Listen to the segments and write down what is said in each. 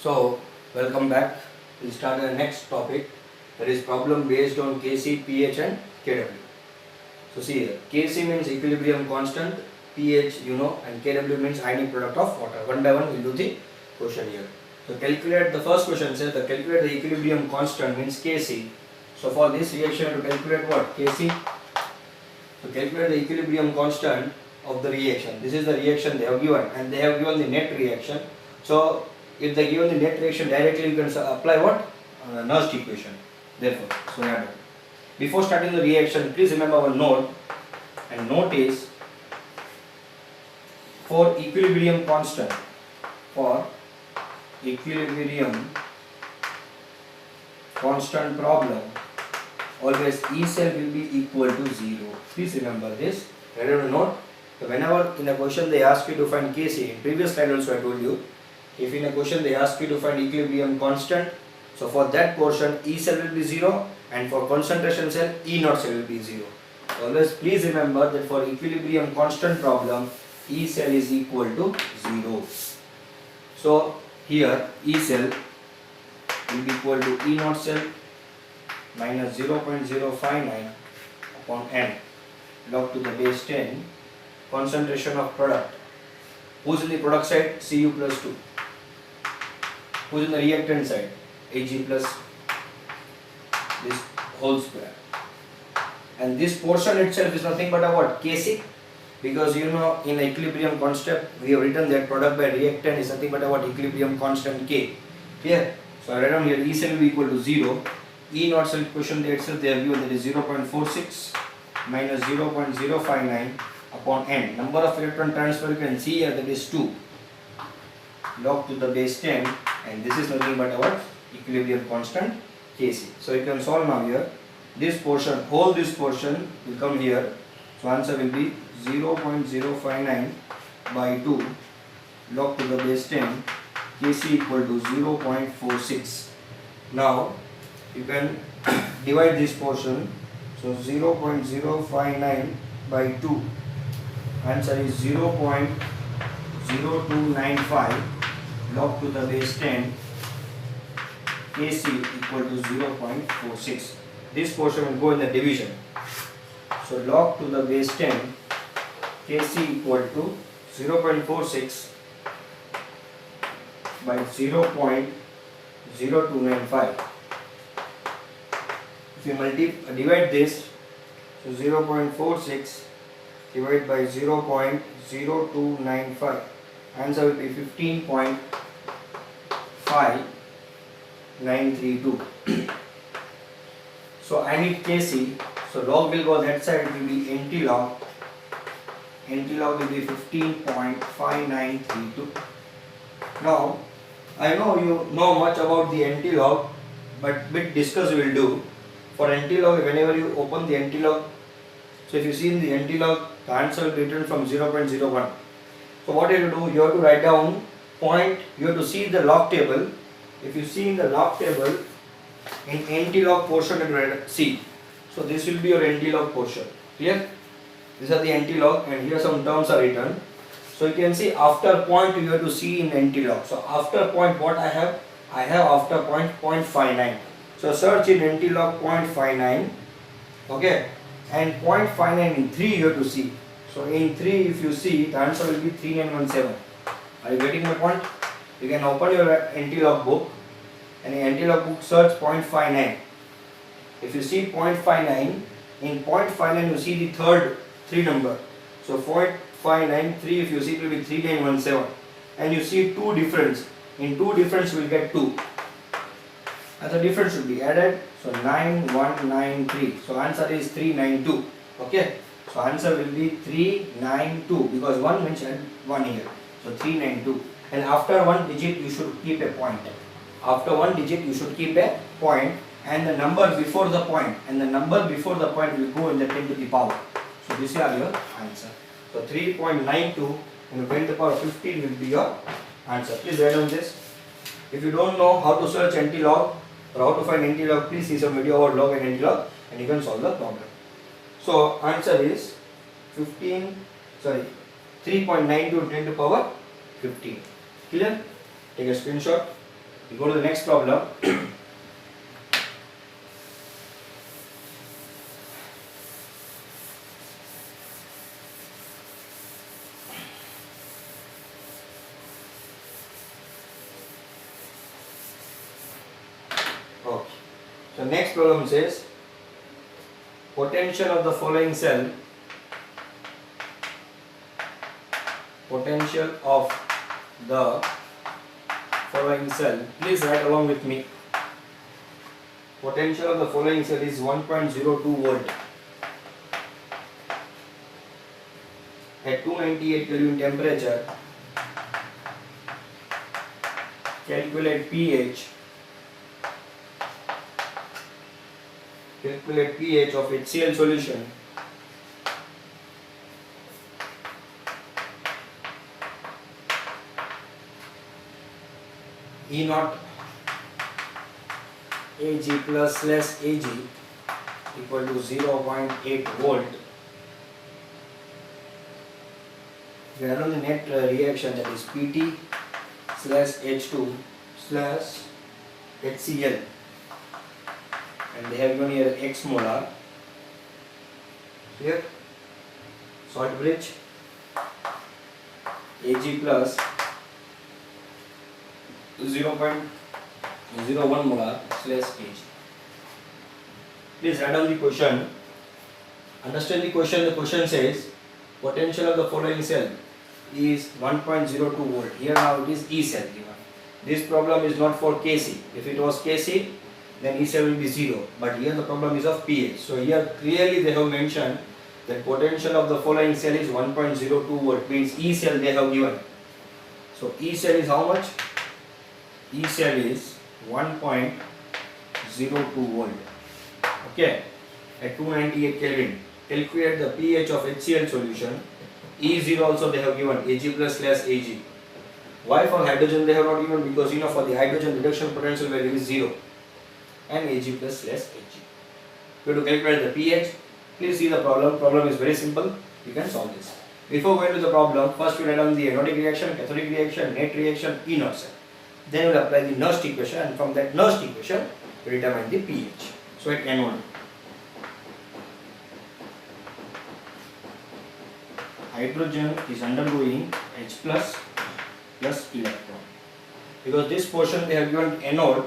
So, welcome back. We'll start the next topic, that is problem based on Kc, pH and Kw. So see here, Kc means equilibrium constant, pH you know, and Kw means ionic product of water. One by one we'll do the question here. So calculate, the first question says the calculate the equilibrium constant means Kc. So for this reaction to calculate what? Kc. So calculate the equilibrium constant of the reaction. This is the reaction they have given, and they have given the net reaction. So if they given the net reaction directly, you can apply what? Nernst equation. Therefore, so add. Before starting the reaction, please remember our note, and note is for equilibrium constant, for equilibrium constant problem, always E cell will be equal to 0. Please remember this. Write down a note. So whenever in a question they ask you to find Kc, in previous slide also I told you, if in a question they ask you to find equilibrium constant, so for that portion E cell will be 0, and for concentration cell E naught cell will be 0. Always please remember that for equilibrium constant problem E cell is equal to 0. So here E cell will be equal to E naught cell minus 0.059 upon n log to the base 10 concentration of product. Who's in the product side? Cu plus 2. Who's in the reactant side? Ag plus this whole square. And this portion itself is nothing but a what? Kc. Because you know in equilibrium constant we have written that product by reactant is nothing but a what? Equilibrium constant K. Clear? So I write down here E cell will be equal to 0. E naught cell equation itself they have given, that is 0.46 minus 0.059 upon n. Number of electron transfer you can see here, that is 2 log to the base 10, and this is nothing but our equilibrium constant Kc. So you can solve now here. This portion, whole this portion will come here. So answer will be 0.059 by 2 log to the base 10 Kc equal to 0.46. Now you can divide this portion. So 0.059 by 2, answer is 0.0295 log to the base 10 Kc equal to 0.46. This portion will go in the division. So log to the base 10 Kc equal to 0.46 by 0.0295. If you divide this, so 0.46 divided by 0.0295, answer will be 15.5932. So I need Kc, so log will go that side, it will be NT log. NT log will be 15.5932. Now I know you know much about the NT log, but bit discuss we will do. For NT log, whenever you open the NT log, so if you see in the NT log, the answer will be written from 0.01. So what you have to do, you have to write down point, you have to see the log table. If you see in the log table, in NT log portion you write C. So this will be your NT log portion. Clear? These are the NT log, and here some terms are written. So you can see after point you have to see in NT log. So after point what I have? I have after point 0.59. So search in NT log 0.59. Okay, and 0.59 in 3 you have to see. So in 3 if you see, the answer will be 3917. Are you getting my point? You can open your NT log book, and in NT log book search 0.59. If you see 0.59, in 0.59 you see the third 3 number. So 0.593, if you see it will be 3917. And you see 2 difference. In 2 difference you will get 2. And the difference should be added. So 9193. So answer is 392. Okay. So answer will be 392 because 1 mentioned 1 here. So 392. And after 1 digit you should keep a point. After 1 digit you should keep a point, and the number before the point, and the number before the point will go in the 10 to the power. So this is your answer. So 3.92 and 10 to the power 15 will be your answer. Please write down this. If you don't know how to search NT log or how to find NT log, please see some video about log and NT log, and you can solve the problem. So answer is 3.92 10 to the power 15. Clear? Take a screenshot. We go to the next problem. Okay. So next problem says potential of the following cell. Potential of the following cell. Please write along with me. Potential of the following cell is 1.02 volt at 298 Kelvin temperature. Calculate pH. Calculate pH of HCl solution. E naught Ag plus less Ag equal to 0.8 volt. We run the net reaction, that is Pt slash H2 slash HCl, and they have given here X molar. Here salt bridge Ag plus 0.01 molar slash Ag. Please write down the question. Understand the question. The question says potential of the following cell is 1.02 volt. Here now it is E cell given. This problem is not for Kc. If it was Kc, then E cell will be 0. But here the problem is of pH. So here clearly they have mentioned that potential of the following cell is 1.02 volt. Means E cell they have given. So E cell is how much? E cell is 1.02 volt. Okay, at 298 Kelvin. Calculate the pH of HCl solution. E0 also they have given Ag plus slash Ag. Why for hydrogen they have not given? Because for the hydrogen reduction potential value is 0 and Ag plus slash Ag. We have to calculate the pH. Please see the problem. Problem is very simple. You can solve this. Before going to the problem, first we write down the anodic reaction, cathodic reaction, net reaction, E naught cell. Then we will apply the Nernst equation, and from that Nernst equation we determine the pH. So at anode, hydrogen is undergoing H plus electron. Because this portion they have given anode,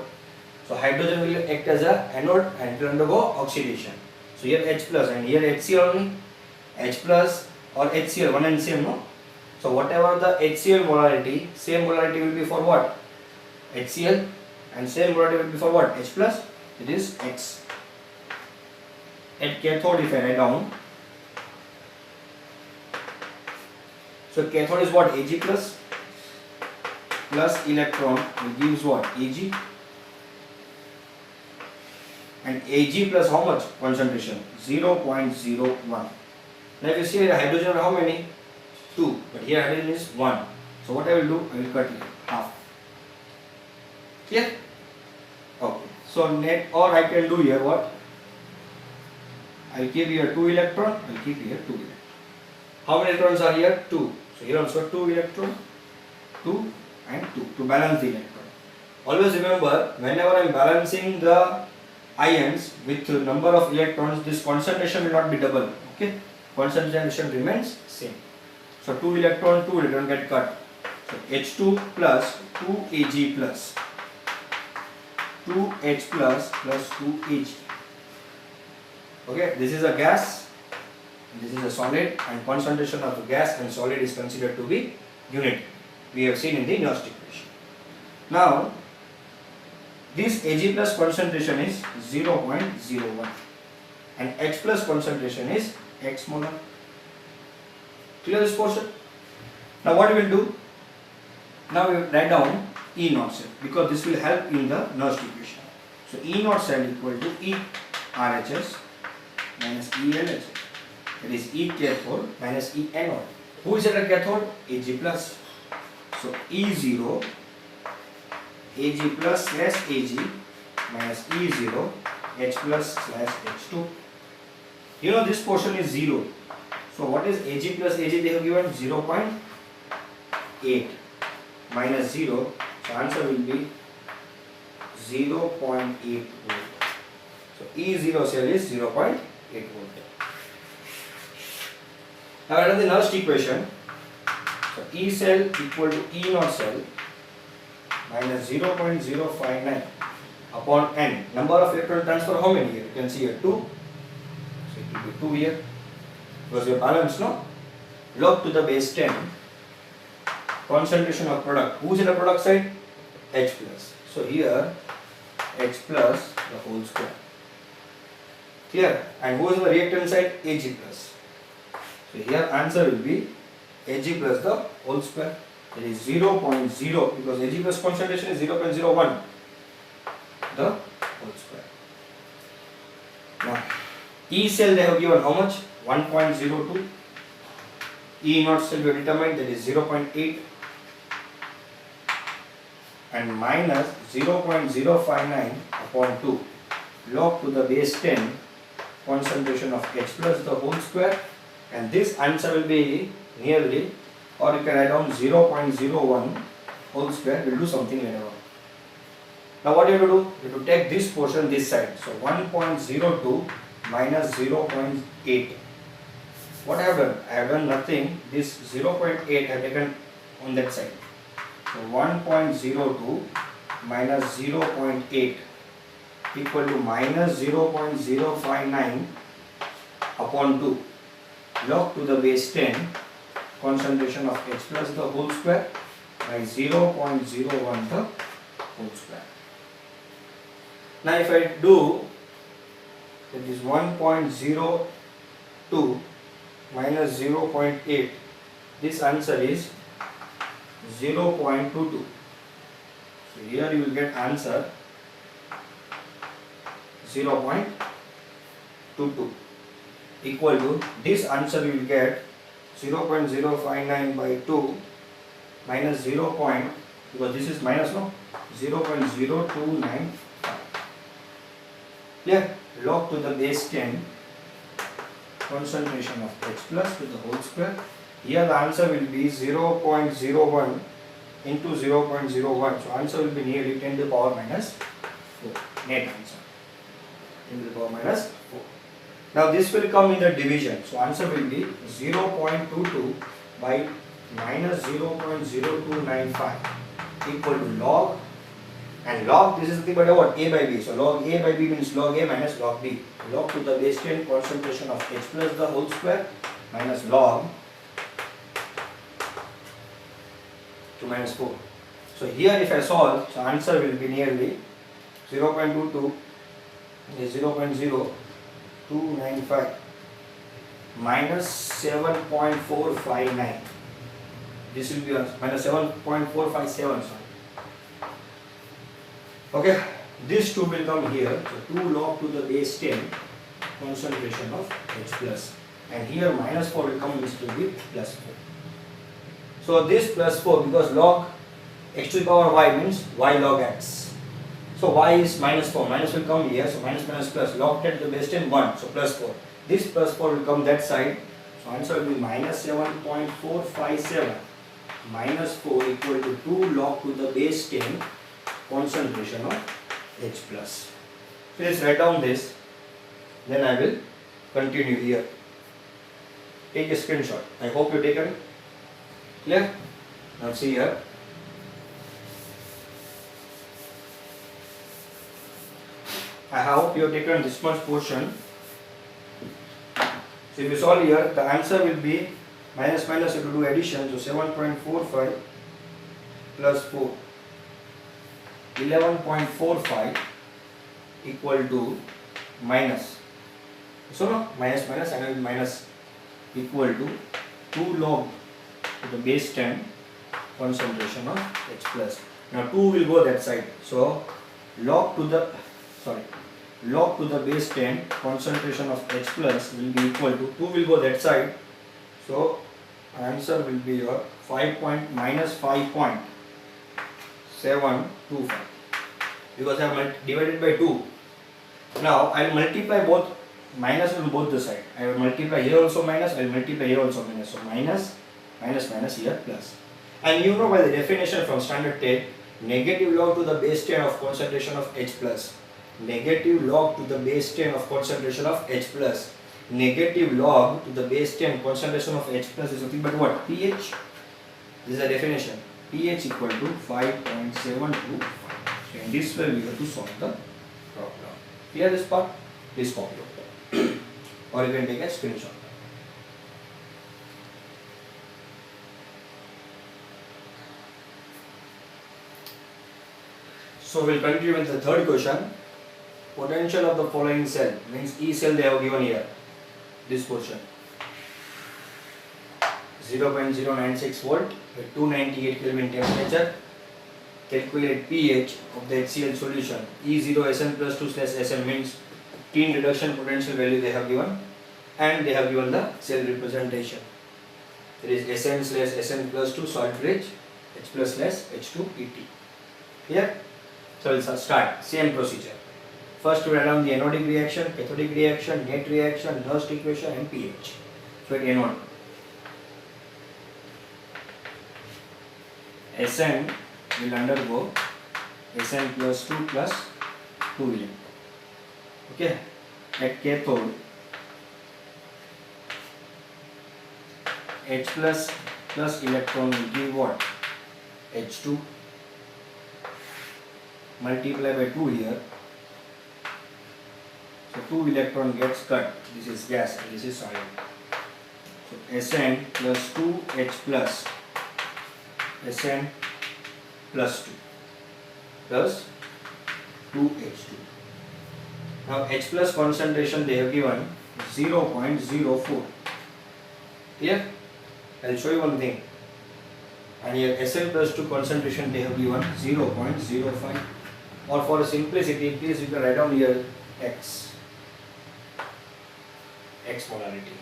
so hydrogen will act as a anode and it will undergo oxidation. So here H plus and here HCl only. H plus or HCl, one and same, no? So whatever the HCl molarity, same molarity will be for what? HCl, and same molarity will be for what? H plus, it is X. At cathode if I write down, so cathode is what? Ag plus electron will gives what? Ag, and Ag plus how much? Concentration 0.01. Now if you see here hydrogen how many? 2, but here hydrogen is 1. So what I will do? I will cut here half. Clear? Okay. So net, or I can do here what? I will keep here 2 electron. I will keep here 2 electron. How many electrons are here? 2. So here also 2 electron, 2 and 2 to balance the electron. Always remember, whenever I am balancing the ions with the number of electrons, this concentration will not be double. Okay? Concentration remains same. So 2 electron get cut. So H2 plus 2 Ag plus 2H plus 2 Ag. Okay, this is a gas, this is a solid, and concentration of the gas and solid is considered to be unit. We have seen in the Nernst equation. Now, this Ag plus concentration is 0.01 and H plus concentration is X molar. Clear this portion? Now what we will do? Now we will write down E naught cell because this will help in the Nernst equation. So E naught cell equal to E RHS minus E LHS. That is E cathode minus E anode. Who is at a cathode? Ag plus. So E0 Ag plus slash Ag minus E0 H plus slash H2. You know this portion is 0. So what is Ag plus Ag? They have given 0.8 minus 0. So answer will be 0.8 volt. So E0 cell is 0.8 volt. Now another next equation. So E cell equal to E naught cell minus 0.059 upon N. Number of electron transfer how many here? You can see here 2. So it will be 2 here. Because your balance, no? Log to the base 10. Concentration of product. Who's in the product side? H plus. So here H plus the whole square. Clear? And who is in the reactant side? Ag plus. So here answer will be Ag plus the whole square. That is 0.0 because Ag plus concentration is 0.01 the whole square. Now E cell they have given how much? 1.02. E naught cell we have determined, that is 0.8 and minus 0.059 upon 2 log to the base 10 concentration of H plus the whole square, and this answer will be nearly, or you can write down 0.01 whole square. We'll do something later on. Now what you have to do? You have to take this portion this side. So 1.02 minus 0.8. What I have done? I have done nothing. This 0.8 I have taken on that side. So 1.02 minus 0.8 equal to minus 0.059 upon 2 log to the base 10 concentration of H plus the whole square by 0.01 the whole square. Now if I do, that is 1.02 minus 0.8, this answer is 0.22. So here you will get answer 0.22 equal to, this answer you will get 0.059 by 2 minus 0. Because this is minus, no, 0.0295. Clear? Log to the base 10 concentration of H plus to the whole square. Here the answer will be 0.01 into 0.01. So answer will be nearly 10 to the power minus 4. Net answer 10 to the power minus 4. Now this will come in the division. So answer will be 0.22 by minus 0.0295 equal to log, and log, this is nothing but what? A by B. So log A by B means log A minus log B. Log to the base 10 concentration of H plus the whole square minus log 2 minus 4. So here if I solve, so answer will be nearly 0.22 is 0.0295 minus 7.459. This will be minus 7.457. Sorry. Okay, this 2 will come here. So 2 log to the base 10 concentration of H plus, and here minus 4 will come, this will be plus 4. So this plus 4, because log x to the power y means y log x. So y is minus 4, minus will come here, so minus minus plus, log 10 to the base 10 1, so plus 4. This plus 4 will come that side, so answer will be minus 7.457 minus 4 equal to 2 log to the base 10 concentration of H plus. Please write down this, then I will continue here. Take a screenshot. I hope you taken it. Clear? Now see here. I hope you have taken this much portion. So if you solve here, the answer will be minus minus, you have to do addition, so 7.45 plus 4. 11.45 equal to minus. So no, minus minus and minus equal to 2 log to the base 10 concentration of H plus. Now 2 will go that side. So log to the base 10 concentration of H plus will be equal to 2 will go that side. So answer will be your minus 5.725 because I have divided by 2. Now I will multiply both minus on both the side. I will multiply here also minus, I will multiply here also minus. So minus, minus, minus here plus. And you know by the definition from standard 10, negative log to the base 10 of concentration of H plus. Negative log to the base 10 of concentration of H plus. Negative log to the base 10 concentration of H plus is nothing but what? pH. This is the definition. pH equal to 5.725. So in this way we have to solve the problem. Clear this part? Please copy it. Or you can take a screenshot. So we'll continue with the third question. Potential of the following cell, means E cell they have given here. This portion. 0.096 volt at 298 Kelvin temperature. Calculate pH of the HCl solution. E0 Sn plus 2 slash Sn means teen reduction potential value they have given, and they have given the cell representation. There is Sn slash Sn plus 2 salt rich, H plus slash H2 ET. Here, so we'll start same procedure. First we write down the anodic reaction, cathodic reaction, net reaction, Nernst equation and pH. So at anode, Sn will undergo Sn plus 2 plus 2 electron. Okay. At cathode, H plus plus electron will give what? H2 multiply by 2 here. So 2 electron gets cut. This is gas and this is solid. So Sn plus 2 H plus Sn plus 2 plus 2H2. Now H plus concentration they have given 0.04. Here I'll show you one thing. And here Sn plus 2 concentration they have given 0.05. Or for simplicity, please you can write down here X molarity.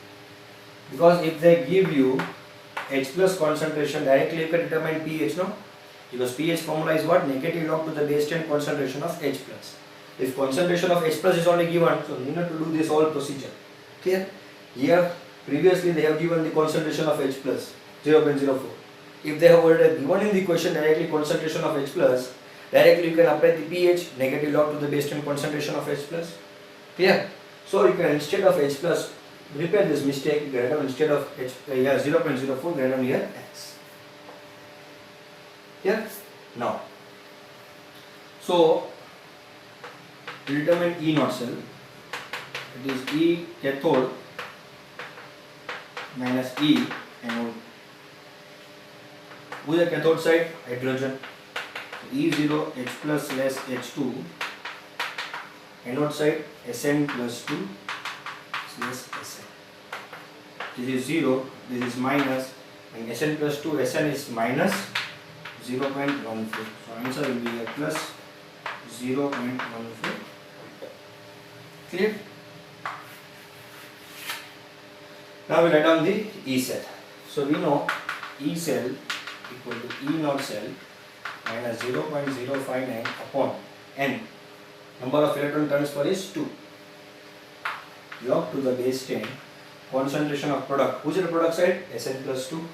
Because if they give you H plus concentration, directly you can determine pH, no? Because pH formula is what? Negative log to the base 10 concentration of H plus. If concentration of H plus is only given, so you need to do this whole procedure. Clear? Here, previously they have given the concentration of H plus 0.04. If they have already given in the question directly concentration of H plus, directly you can apply the pH, negative log to the base 10 concentration of H plus. Clear? So you can, instead of H plus, repair this mistake, you can write down instead of H, 0.04, write down here X. Here? Now, so to determine E naught cell, it is E cathode minus E anode. Who is the cathode side? Hydrogen. So E0 H plus less H2. Anode side Sn plus 2 less Sn. This is 0, this is minus, and Sn plus 2, Sn is minus 0.14. So answer will be a plus 0.14. Clear? Now we write down the E cell. So we know E cell equal to E naught cell minus 0.059 upon N. Number of electron transfer is 2. Log to the base 10. Concentration of product. Who is the product side? Sn plus 2.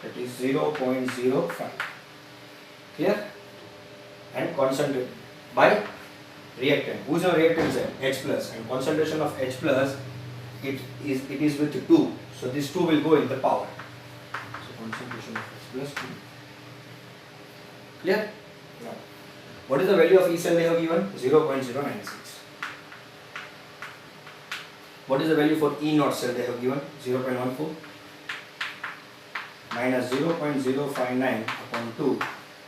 That is 0.05. Clear? And concentrate by reactant. Who is the reactant side? H plus. And concentration of H plus, it is with 2. So this 2 will go in the power. So concentration of H plus 2. Clear? Now, what is the value of E cell they have given? 0.096. What is the value for E naught cell they have given? 0.14 minus 0.059 upon 2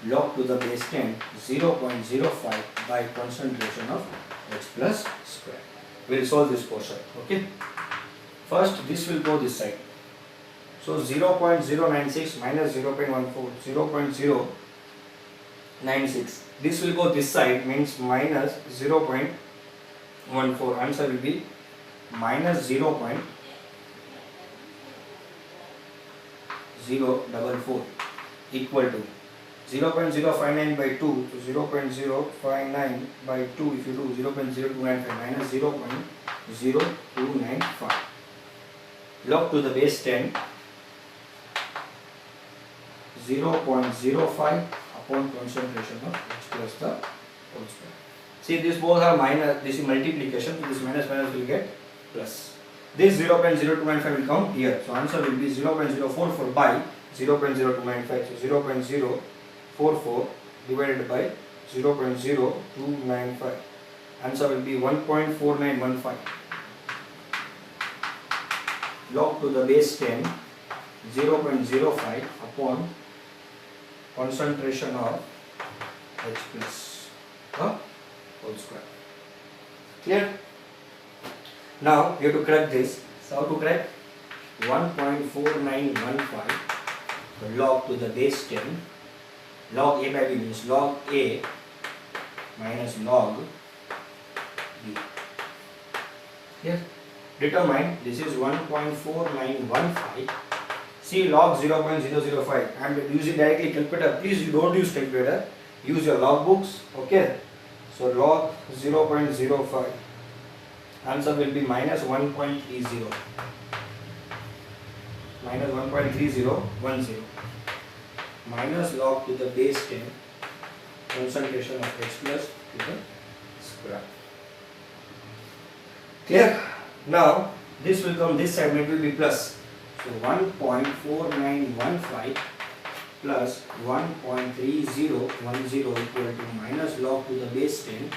log to the base 10 0.05 by concentration of H plus square. We will solve this portion. Okay. First this will go this side. So 0.096 minus 0.14 0.096. This will go this side, means minus 0.14. Answer will be minus 0.044 equal to 0.059 by 2. So 0.059 by 2, if you do 0.0295 minus 0.0295 log to the base 10 0.05 upon concentration of H plus the whole square. See, these both are minus, this is multiplication, so this minus minus will get plus. This 0.0295 will come here, so answer will be 0.044 by 0.0295, so 0.044 divided by 0.0295, answer will be 1.4915. Log to the base 10 0.05 upon concentration of H plus the whole square. Clear? Now you have to crack this. So how to crack? 1.4915 log to the base 10. Log A by B means log A minus log B. Yes. Determine this is 1.4915. See log 0.005. I am using directly calculator. Please you don't use calculator. Use your log books. Okay. So log 0.05. Answer will be minus 1.30. Minus 1.3010. Minus log to the base 10 concentration of H plus to the square. Clear? Now this will come this side, it will be plus. So 1.4915 plus 1.3010 equal to minus log to the base 10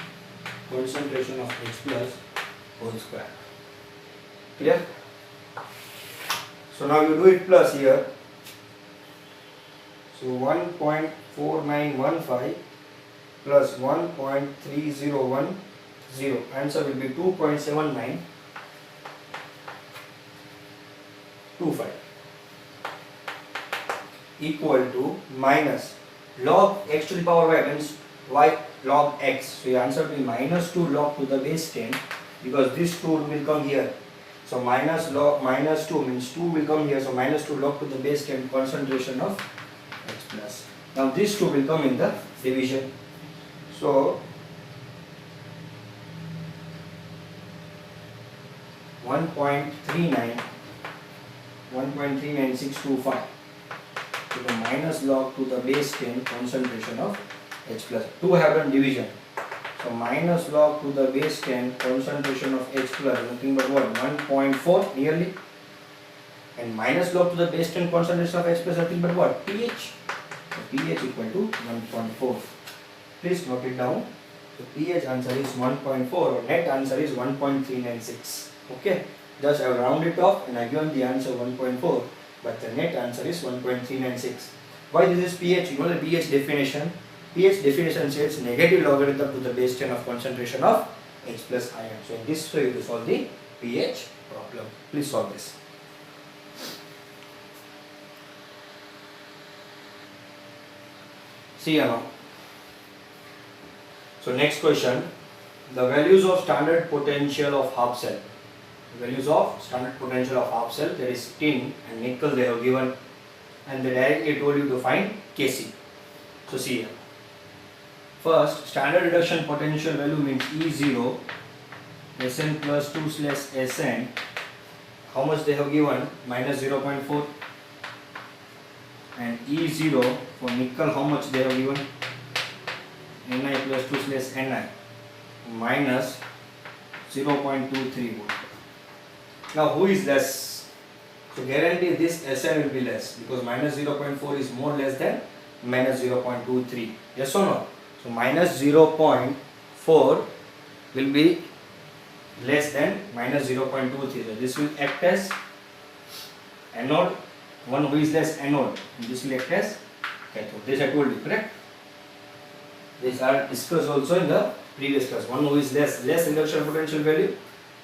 concentration of H plus whole square. Clear? So now you do it plus here. So 1.4915 plus 1.3010, answer will be 2.7925 equal to minus log x to the power y means y log x. So your answer will be minus 2 log to the base 10 because this 2 will come here. So minus 2 means 2 will come here. So minus 2 log to the base 10 concentration of H plus. Now this 2 will come in the division. So 1.39625 to the minus log to the base 10 concentration of H plus. 2 have done division. So minus log to the base 10 concentration of H plus nothing but what? 1.4 nearly. And minus log to the base 10 concentration of H plus nothing but what? pH. So pH equal to 1.4. Please note it down. So pH answer is 1.4 or net answer is 1.396. Okay. Just I will round it off and I given the answer 1.4, but the net answer is 1.396. Why this is pH? You know the pH definition. pH definition says negative logarithm to the base 10 of concentration of H plus ion. So in this way you will solve the pH problem. Please solve this. See here now. So next question, the values of standard potential of half cell. Values of standard potential of half cell, there is tin and nickel they have given, and they directly told you to find Kc. So see here. First, standard reduction potential value means E0 Sn plus 2 slash Sn. How much they have given? Minus 0.4. And E0 for nickel, how much they have given? Ni plus 2 slash Ni minus 0.23 volt. Now who is less? So guarantee this Sn will be less because minus 0.4 is more less than minus 0.23. Yes or no? So minus 0.4 will be less than minus 0.23. So this will act as anode. One who is less anode. And this will act as cathode. This I told you, correct? These are discussed also in the previous class. One who is less reduction potential value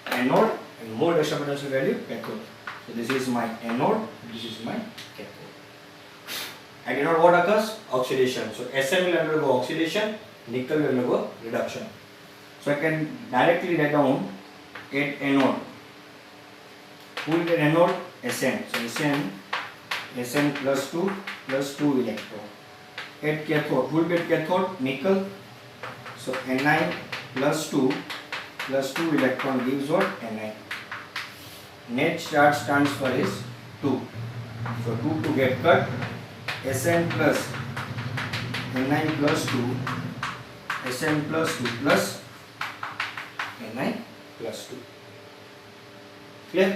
anode and more reduction potential value cathode. So this is my anode, this is my cathode. And anode what occurs? Oxidation. So Sn will undergo oxidation, nickel will undergo reduction. So I can directly write down at anode. Who will get anode? Sn. So Sn plus 2 electron. At cathode, who will get cathode? Nickel. So Ni plus 2 electron gives what? Ni. Net charge transfer is 2. So 2 to get cut. Sn plus Ni plus 2 Sn plus 2 plus Ni plus 2. Clear?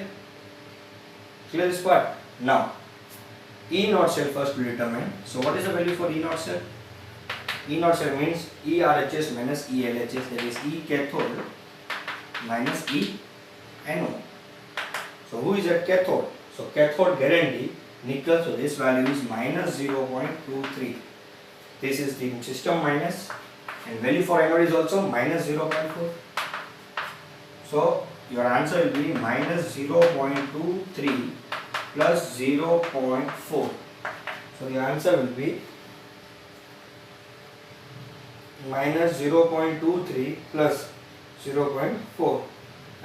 Clear this part? Now E naught cell first to determine. So what is the value for E naught cell? E naught cell means E RHS minus E LHS, that is E cathode minus E anode. So who is at cathode? So cathode guarantee nickel, so this value is minus 0.23. This is the system minus, and value for anode is also minus 0.4. So your answer will be minus 0.23 plus 0.4. So the answer will be minus 0.23 plus 0.4.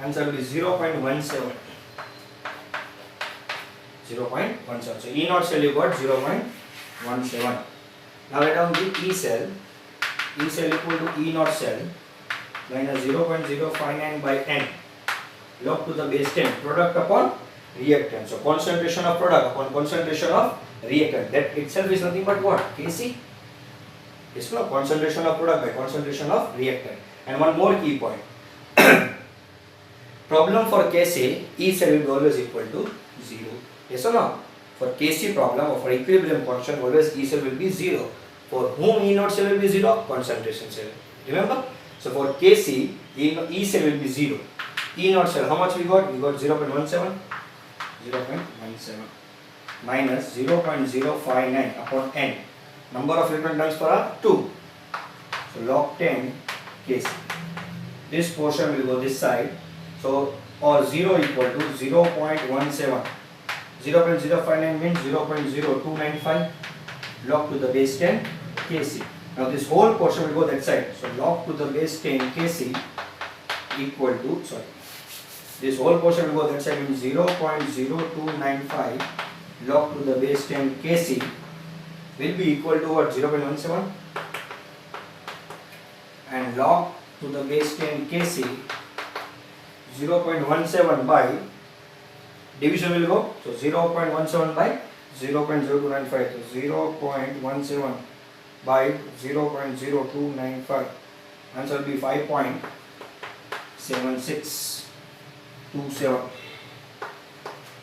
Answer will be 0.17. 0.17. So E naught cell you got 0.17. Now write down the E cell. E cell equal to E naught cell minus 0.059 by N log to the base 10 product upon reactant. So concentration of product upon concentration of reactant. That itself is nothing but what? Kc. It's not concentration of product by concentration of reactant. And one more key point. Problem for Kc, E cell will be always equal to 0. Yes or no? For Kc problem or for equilibrium constant, always E cell will be 0. For whom E naught cell will be 0? Concentration cell. Remember? So for Kc, E cell will be 0. E naught cell, how much we got? We got 0.17. 0.17 minus 0.059 upon N. Number of electron transfer are 2. So log 10 Kc. This portion will go this side. So or 0 equal to 0.17. 0.059 means 0.0295 log to the base 10 Kc. Now this whole portion will go that side. So log to the base 10 Kc equal to, this whole portion will go that side, means 0.0295 log to the base 10 Kc will be equal to what? 0.17, and log to the base 10 Kc 0.17 by division will go, so 0.17 by 0.0295, so 0.17 by 0.0295, answer will be 5.7627.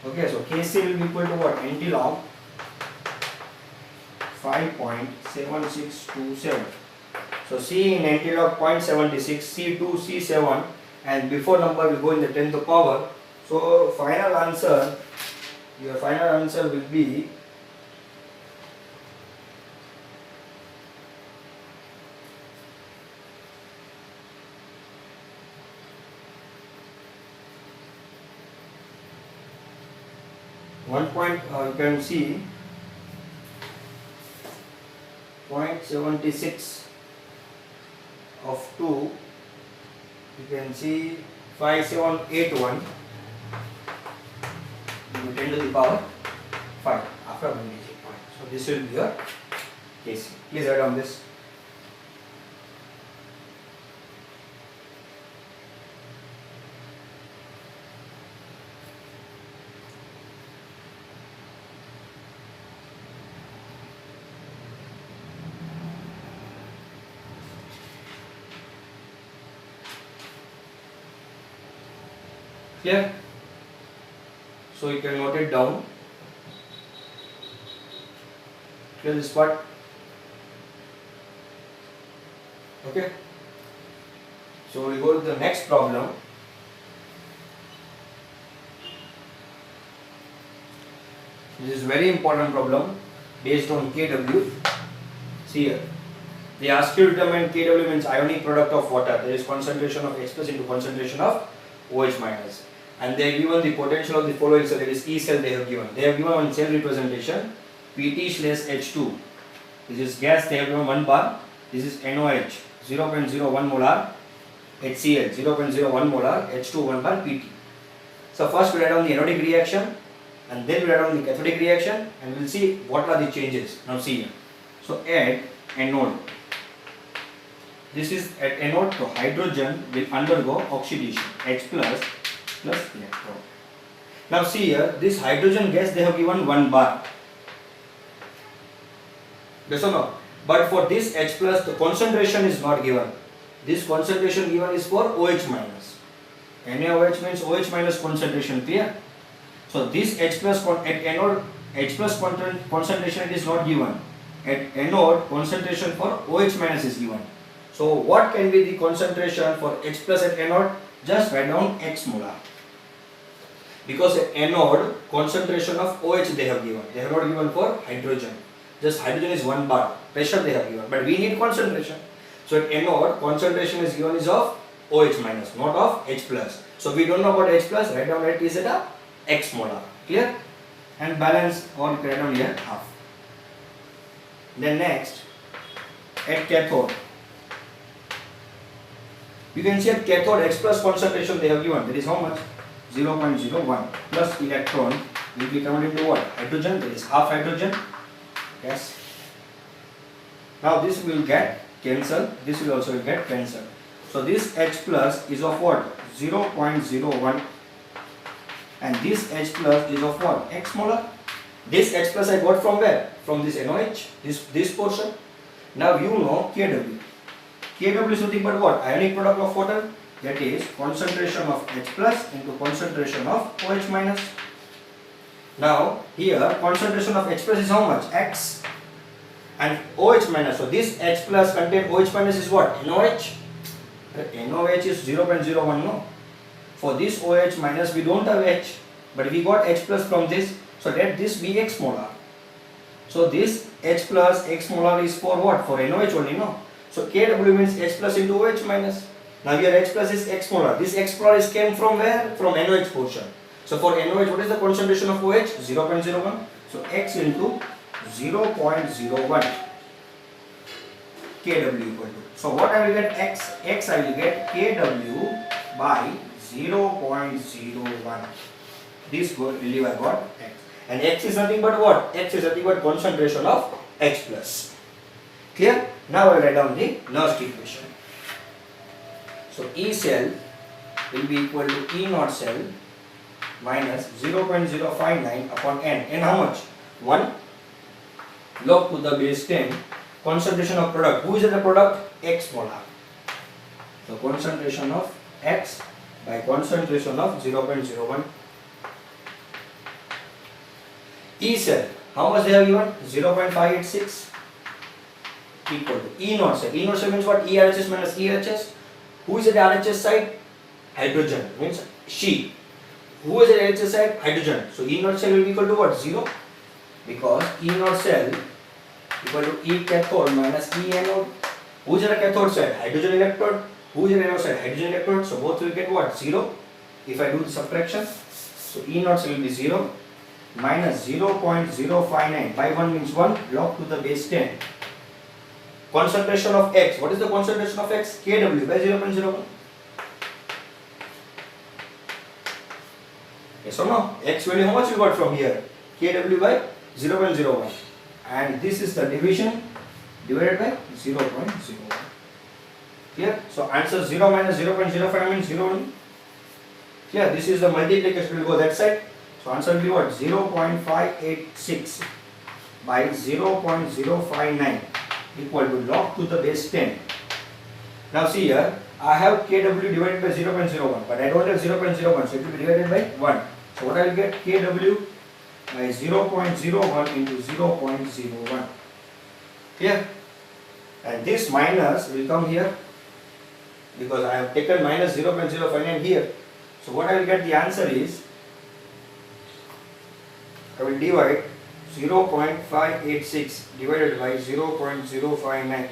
Okay, so Kc will be equal to what? NT log 5.7627. So C in NT log 0.76, C2, C7, and before number will go in the 10th power. So final answer, your final answer will be 1 point, you can see 0.76 of 2, you can see 5781 10 to the power 5 after one digit point. So this will be your Kc. Please write down this. Clear? So you can note it down. Clear this part? Okay. So we go to the next problem. This is very important problem based on Kw. See here. They ask you to determine Kw means ionic product of water. There is concentration of H plus into concentration of OH minus. And they have given the potential of the following cell, that is E cell they have given. They have given one cell representation, Pt/H2. This is gas, they have given 1 bar. This is NOH, 0.01 molar, HCl, 0.01 molar, H2 1 bar Pt. So first we write down the anodic reaction, and then we write down the cathodic reaction, and we will see what are the changes. Now see here. So at anode, this is at anode, so hydrogen will undergo oxidation, H plus electron. Now see here, this hydrogen gas they have given 1 bar. Yes or no? But for this H plus, the concentration is not given. This concentration given is for OH minus. NaOH means OH minus concentration, clear? So this H plus at anode, H plus concentration it is not given. At anode, concentration for OH minus is given. So what can be the concentration for H plus at anode? Just write down X molar. Because at anode, concentration of OH they have given. They have not given for hydrogen. Just hydrogen is 1 bar. Pressure they have given. But we need concentration. So at anode, concentration is given is of OH minus, not of H plus. So we don't know about H plus. Write down it is at a X molar. Clear? And balance, or you can write down here half. Then next, at cathode. You can see at cathode X plus concentration they have given. That is how much? 0.01 plus electron will be converted into what? Hydrogen. That is half hydrogen. Yes. Now this will get cancelled. This will also get cancelled. So this H plus is of what? 0.01. And this H plus is of what? X molar. This H plus I got from where? From this NOH. This portion. Now you know Kw. Kw is nothing but what? Ionic product of water. That is concentration of H plus into concentration of OH minus. Now here concentration of H plus is how much? X. And OH minus. So this H plus contain OH minus is what? NOH. NOH is 0.01, no? For this OH minus we don't have H, but we got H plus from this. So let this be X molar. So this H plus X molar is for what? For NOH only, no? So Kw means H plus into OH minus. Now here H plus is X molar. This X molar is came from where? From NOH portion. So for NOH, what is the concentration of OH? 0.01. So X into 0.01 Kw equal to. So what I will get X? X I will get Kw by 0.01. This value I got X. And X is nothing but what? X is nothing but concentration of H plus. Clear? Now I will write down the Nernst equation. So E cell will be equal to E naught cell minus 0.059 upon N. N how much? 1 log to the base 10 concentration of product. Who is the product? X molar. So concentration of X by concentration of 0.01. E cell, how much they have given? 0.586 equal to E naught cell. E naught cell means what? E RHS minus E RHS. Who is at the RHS side? Hydrogen, means she. Who is at the RHS side? Hydrogen. So E naught cell will be equal to what? 0. Because E naught cell equal to E cathode minus E anode. Who is at the cathode side? Hydrogen electrode. Who is at the anode side? Hydrogen electrode. So both will get what? 0. If I do the subtraction. So E naught cell will be 0 minus 0.059 by 1 means 1 log to the base 10. Concentration of X. What is the concentration of X? Kw by 0.01. Yes or no? X value how much we got from here? Kw by 0.01. And this is the division divided by 0.01. Clear? So answer 0 minus 0.05 means 0 only. Clear? This is the multiplication will go that side. So answer will be what? 0.586 by 0.059 equal to log to the base 10. Now see here, I have Kw divided by 0.01, but I don't have 0.01, so it will be divided by 1. So what I will get? Kw by 0.01 into 0.01. Clear? And this minus will come here because I have taken minus 0.059 here. So what I will get? The answer is, I will divide 0.586 divided by 0.059.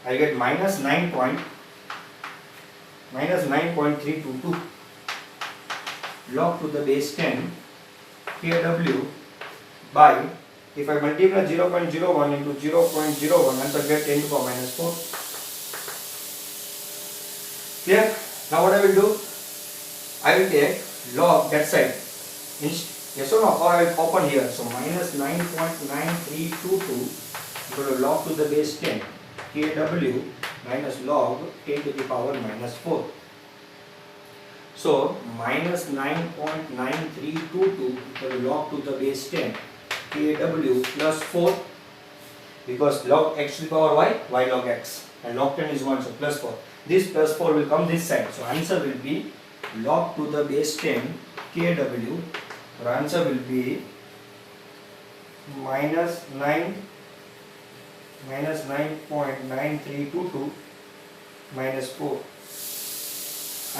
I get minus 9.322 log to the base 10 Kw by, if I multiply 0.01 into 0.01, answer get 10 to the power minus 4. Clear? Now what I will do? I will take log that side. Yes or no? Or I will open here. So minus 9.9322 equal to log to the base 10 Kw minus log 10 to the power minus 4. So minus 9.9322 equal to log to the base 10 Kw plus 4. because log x to the power y log x, and log 10 is 1, so plus 4. This plus 4 will come this side, so answer will be log to the base 10 kW. Our answer will be minus 9.9322 minus 4.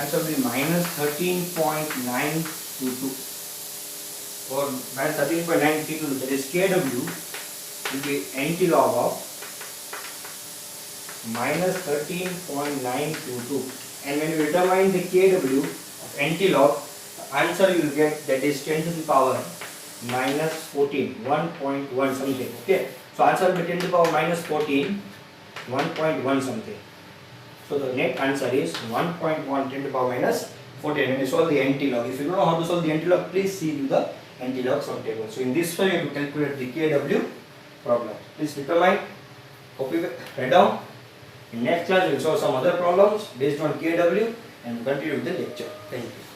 Answer will be minus 13.922 or minus 13.932. That is kW will be NT log of minus 13.922. And when you determine the kW of NT log, the answer you will get, that is 10 to the power minus 14, 1.1 something. Okay, so answer will be 10 to the power minus 14, 1.1 something. So the net answer is 1.1 10 to the power minus 14. When you solve the NT log, if you don't know how to solve the NT log, please see to the NT log sum table. So in this way you have to calculate the kW problem. Please determine, hope you write down. In next class we will solve some other problems based on kW and continue with the lecture. Thank you.